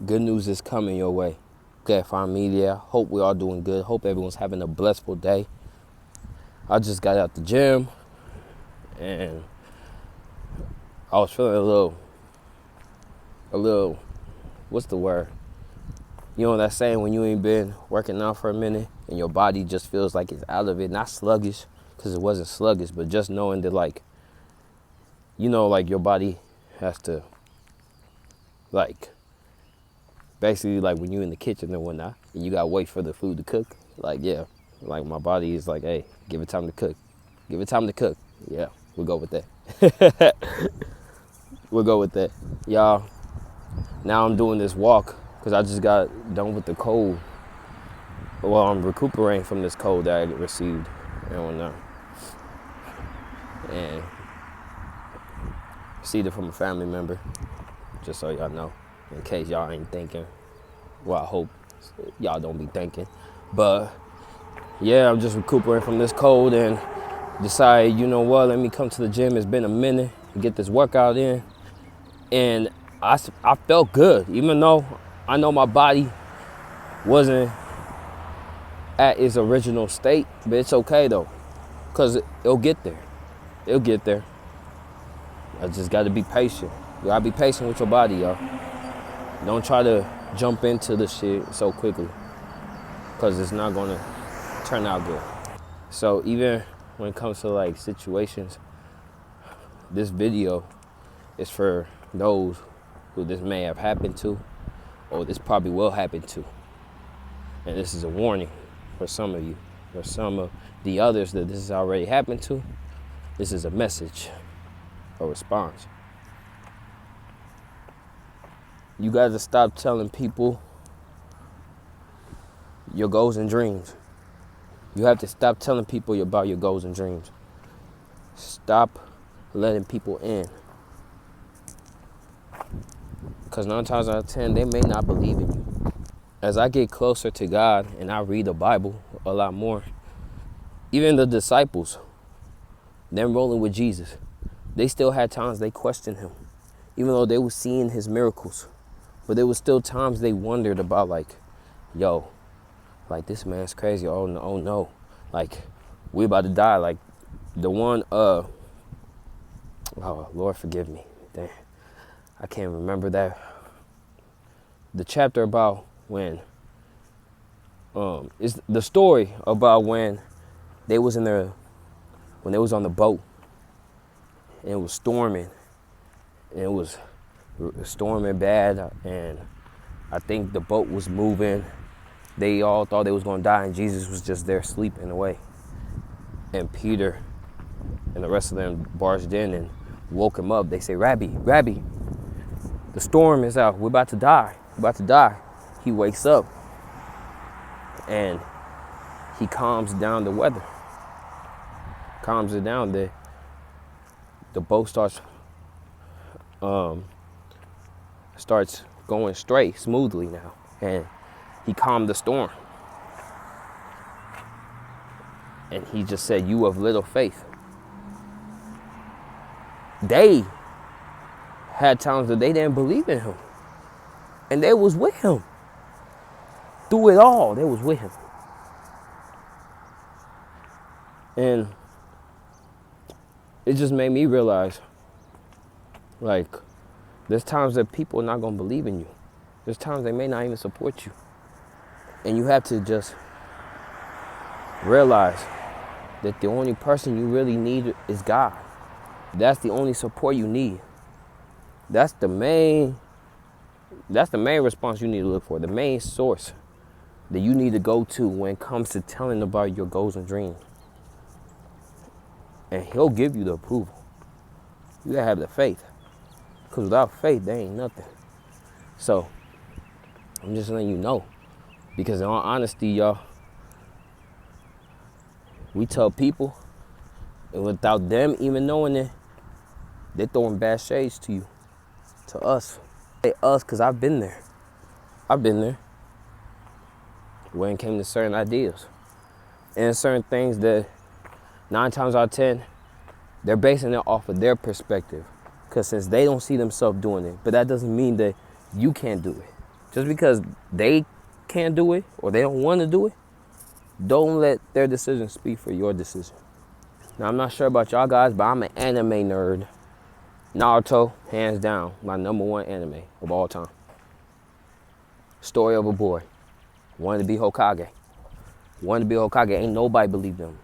Good news is coming your way. Okay, Farm Media. Hope we all doing good. Hope everyone's having a blissful day. I just got out the gym and I was feeling a little, what's the word? You know that saying when you ain't been working out for a minute and your body just feels like it's out of it. Not sluggish, because it wasn't sluggish, but just knowing that like your body has to basically like when you in the kitchen and whatnot and you gotta wait for the food to cook. Like my body is like, hey, give it time to cook. Give it time to cook. Yeah, we'll go with that. We'll go with that. Y'all, now I'm doing this walk because I just got done with the cold. Well, I'm recuperating from this cold that I received and whatnot. And received it from a family member, just so y'all know, in case y'all ain't thinking. Well, I hope y'all don't be thinking. But yeah, I'm just recuperating from this cold and decided, you know what, let me come to the gym. It's been a minute to get this workout in. And I felt good, even though I know my body wasn't at its original state, but it's okay though, because it'll get there. It'll get there. I just got to be patient. You got to be patient with your body, y'all. Don't try to jump into the shit so quickly, because it's not going to turn out good. So even when it comes to like situations, this video is for those who this may have happened to, or this probably will happen to. And this is a warning for some of you. For some of the others that this has already happened to, this is a message, a response. You got to stop telling people your goals and dreams. You have to stop telling people about your goals and dreams. Stop letting people in. Because 9 times out of 10, they may not believe in you. As I get closer to God and I read the Bible a lot more, even the disciples, them rolling with Jesus, they still had times they questioned him, even though they were seeing his miracles. But there was still times they wondered about like, yo, like this man's crazy. Oh no. Like, we about to die. Like the one, oh, Lord forgive me. Damn. I can't remember that. The chapter about when, is the story about when they was on the boat and it was storming and it was storming bad and I think the boat was moving. They all thought they was gonna die and Jesus was just there sleeping away. And Peter and the rest of them barged in and woke him up. They say, Rabbi, the storm is out. We're about to die. He wakes up and he calms down the weather. Calms it down. The boat starts going straight, smoothly now. And he calmed the storm. And he just said, you of little faith. They had times that they didn't believe in him. And they was with him. Through it all, they was with him. And it just made me realize, like, there's times that people are not going to believe in you. There's times they may not even support you. And you have to just realize that the only person you really need is God. That's the only support you need. That's the main response you need to look for, the main source that you need to go to when it comes to telling about your goals and dreams. And he'll give you the approval. You gotta have the faith. Because without faith, there ain't nothing. So, I'm just letting you know. Because in all honesty, y'all, we tell people, and without them even knowing it, they're throwing bad shades to you, to us. Say us, because I've been there. When it came to certain ideas. And certain things that 9 times out of 10, they're basing it off of their perspective. Because since they don't see themselves doing it, but that doesn't mean that you can't do it. Just because they can't do it or they don't want to do it, don't let their decision speak for your decision. Now, I'm not sure about y'all guys, but I'm an anime nerd. Naruto, hands down, my #1 anime of all time. Story of a boy. Wanted to be Hokage. Ain't nobody believed him.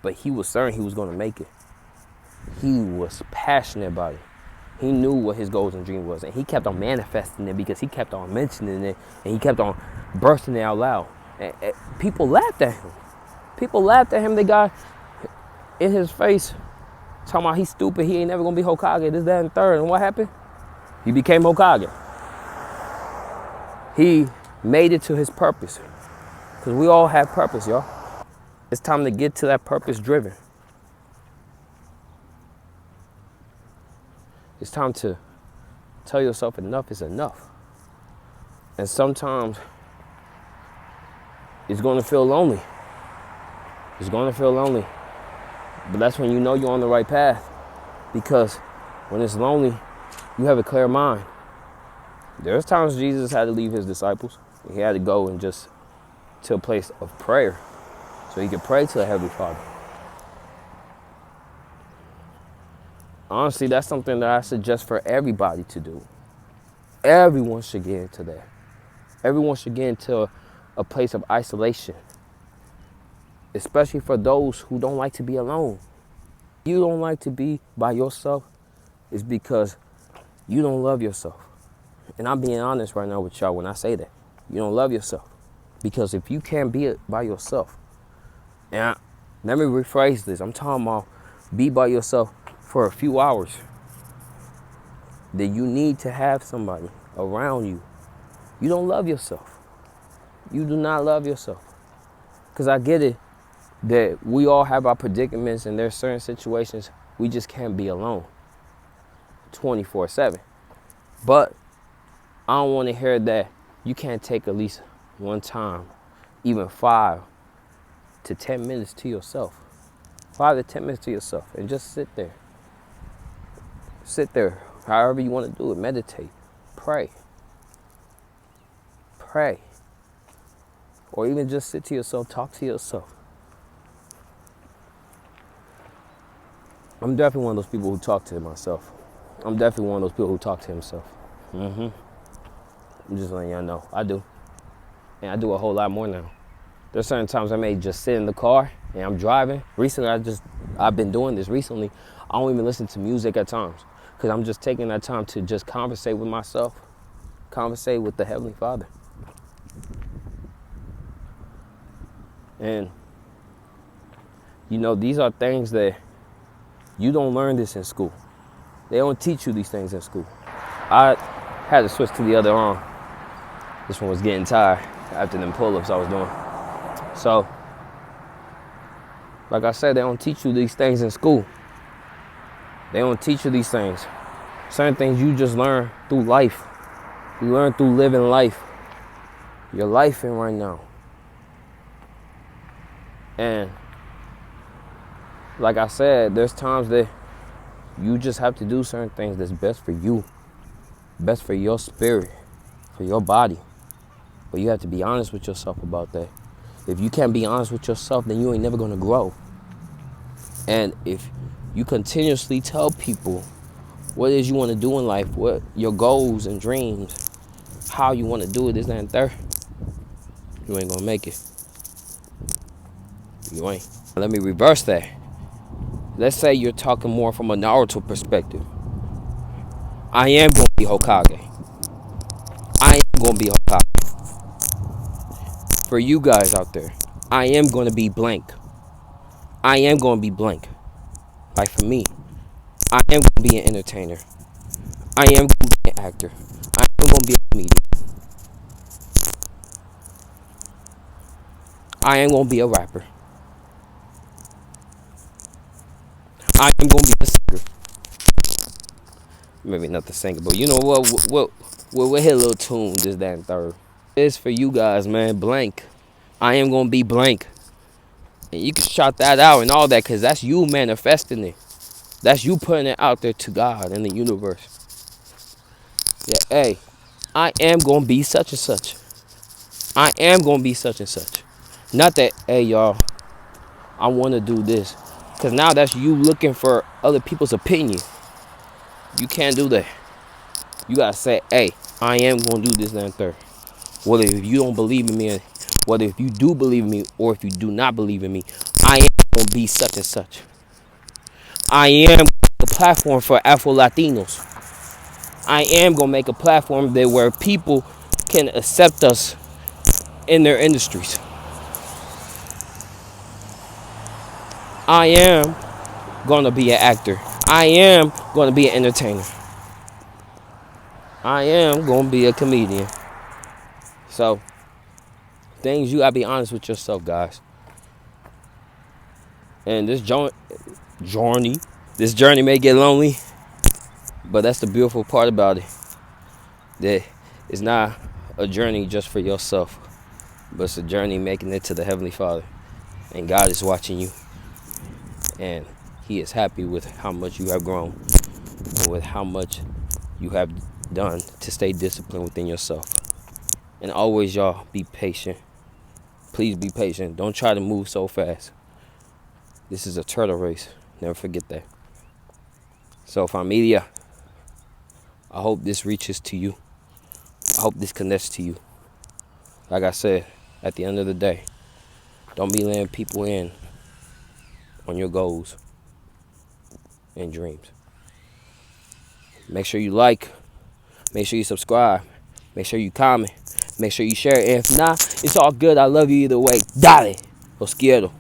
But he was certain he was going to make it. He was passionate about it. He knew what his goals and dreams was. And he kept on manifesting it because he kept on mentioning it. And he kept on bursting it out loud. And people laughed at him. They got in his face talking about he's stupid. He ain't never going to be Hokage. This, that, and third. And what happened? He became Hokage. He made it to his purpose. Because we all have purpose, y'all. It's time to get to that purpose driven. It's time to tell yourself enough is enough. And sometimes it's going to feel lonely. But that's when you know you're on the right path. Because when it's lonely, you have a clear mind. There's times Jesus had to leave his disciples. He had to go and just to a place of prayer so he could pray to the Heavenly Father. Honestly, that's something that I suggest for everybody to do. Everyone should get into that. Everyone should get into a place of isolation, especially for those who don't like to be alone. You don't like to be by yourself, it's because you don't love yourself. And I'm being honest right now with y'all when I say that. You don't love yourself. Because if you can't be by yourself, and let me rephrase this. I'm talking about be by yourself for a few hours. Then you need to have somebody around you. You don't love yourself. You do not love yourself. Because I get it that we all have our predicaments and there's certain situations we just can't be alone 24/7. But I don't want to hear that you can't take at least one time, even 5 to 10 minutes to yourself. 5 to 10 minutes to yourself and just sit there. Sit there, however you want to do it. Meditate, pray. Or even just sit to yourself, talk to yourself. I'm definitely one of those people who talk to myself. I'm definitely one of those people who talk to himself. I'm just letting y'all know, I do. And I do a whole lot more now. There's certain times I may just sit in the car and I'm driving. Recently, I've been doing this recently. I don't even listen to music at times because I'm just taking that time to just conversate with myself, conversate with the Heavenly Father. And, you know, these are things that you don't learn this in school. They don't teach you these things in school. I had to switch to the other arm. This one was getting tired after them pull-ups I was doing. So, like I said, they don't teach you these things in school. They don't teach you these things. Certain things you just learn through life. You learn through living life. You're lifing right now. And like I said, there's times that you just have to do certain things that's best for you, best for your spirit, for your body. But you have to be honest with yourself about that. If you can't be honest with yourself, then you ain't never gonna grow. And if you continuously tell people what it is you want to do in life, what your goals and dreams, how you want to do it, this, that, and third, you ain't gonna make it. You ain't. Let me reverse that. Let's say you're talking more from a Naruto perspective. I am gonna be Hokage. I am gonna be Hokage. For you guys out there, I am gonna be blank. I am gonna be blank. Like for me, I am gonna be an entertainer. I am gonna be an actor. I am gonna be a comedian. I am gonna be a rapper. I am gonna be a singer. Maybe not the singer, but you know what? We'll hit a little tune, this, that, and third. It's for you guys, man. Blank. I am gonna be blank. And you can shout that out and all that, because that's you manifesting it. That's you putting it out there to God and the universe. Yeah, hey, I am going to be such and such. I am going to be such and such. Not that, hey, y'all, I want to do this. Because now that's you looking for other people's opinion. You can't do that. You got to say, hey, I am going to do this, that, and third. Whether if you don't believe in me, whether if you do believe in me, or if you do not believe in me, I am going to be such and such. I am a platform for Afro Latinos. I am going to make a platform that where people can accept us in their industries. I am going to be an actor. I am going to be an entertainer. I am going to be a comedian. So, things you got to be honest with yourself, guys. And this journey may get lonely, but that's the beautiful part about it. That it's not a journey just for yourself, but it's a journey making it to the Heavenly Father. And God is watching you. And He is happy with how much you have grown and with how much you have done to stay disciplined within yourself. And always, y'all, be patient. Please be patient. Don't try to move so fast. This is a turtle race. Never forget that. So, familia, I hope this reaches to you. I hope this connects to you. Like I said, at the end of the day, don't be letting people in on your goals and dreams. Make sure you like. Make sure you subscribe. Make sure you comment. Make sure you share. If not, it's all good. I love you either way. Dale. Los quiero.